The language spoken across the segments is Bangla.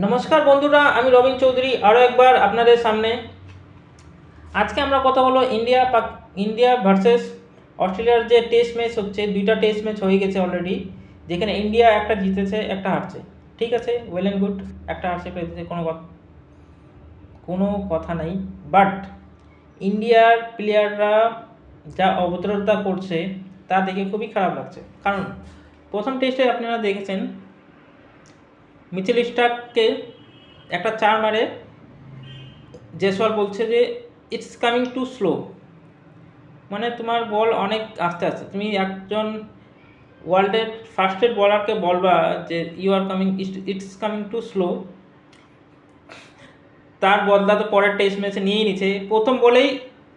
নমস্কার বন্ধুরা, আমি রবীন চৌধুরী আরও একবার আপনাদের সামনে। আজকে আমরা কথা বলবো ইন্ডিয়া ভার্সেস অস্ট্রেলিয়ার যে টেস্ট ম্যাচ হচ্ছে। দুইটা টেস্ট ম্যাচ হয়ে গেছে অলরেডি, যেখানে ইন্ডিয়া একটা জিতেছে একটা হারছে। ঠিক আছে, ওয়েল অ্যান্ড গুড। একটা হারছে একটা জিতেছে, কোনো কথা নাই। বাট ইন্ডিয়ার প্লেয়াররা যা অভদ্রতা করছে তা দেখে খুবই খারাপ লাগছে। কারণ প্রথম টেস্টে আপনারা দেখেছেন মিচেল স্টার্ককে একটা চার মারে জয়সওয়াল বলছে যে ইটস কামিং টু স্লো, মানে তোমার বল অনেক আস্তে আস্তে। তুমি একজন ওয়ার্ল্ডের ফার্স্টের বলারকে বলবা যে you are coming, it's coming too slow, তার বদলা তো পরের টেস্ট ম্যাচে নিয়েই নিচ্ছে, প্রথম বলেই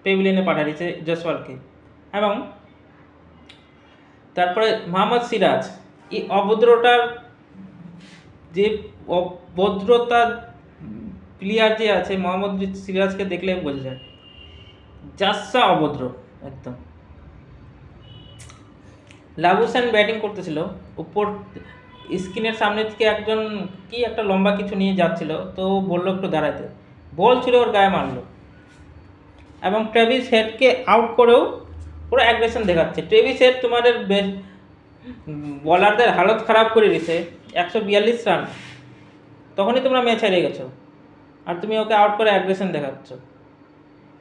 পেভিলিয়নে পাঠিয়ে দিচ্ছে জয়সওয়ালকে। এবং তারপরে মোহাম্মদ সিরাজ, এই অভদ্রতার যে অভদ্রতা প্লেয়ার যে আছে মোহাম্মদ সিরাজকে দেখলে বোঝা যায়, জাসা অভদ্র একদম। লাবুসান ব্যাটিং করতেছিল, উপর স্ক্রিনের সামনে থেকে একজন কি একটা লম্বা কিছু নিয়ে যাচ্ছিল, তো বললো একটু দাঁড়াতে, বল ছিল ওর গায়ে মারলো। এবং ট্রেভিস হেডকে আউট করেও পুরো অ্যাগ্রেশন দেখাচ্ছে। ট্রেভিস হেড তোমাদের বলারদের হালত খারাপ করে দিছে, 142 রান, তখনই তোমরা ম্যাচ হেরে গেছো, আর তুমি ওকে আউট করে অ্যাগ্রেশন দেখাচ্ছ।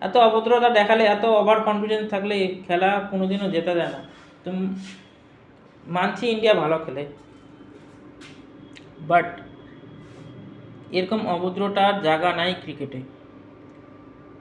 এত অভদ্রতা দেখালে, এত ওভার কনফিডেন্স থাকলে খেলা কোনোদিনও জেতা যায় না। তুমি মানছি ইন্ডিয়া ভালো খেলে, বাট এরকম অভদ্রতার জায়গা নাই ক্রিকেটে।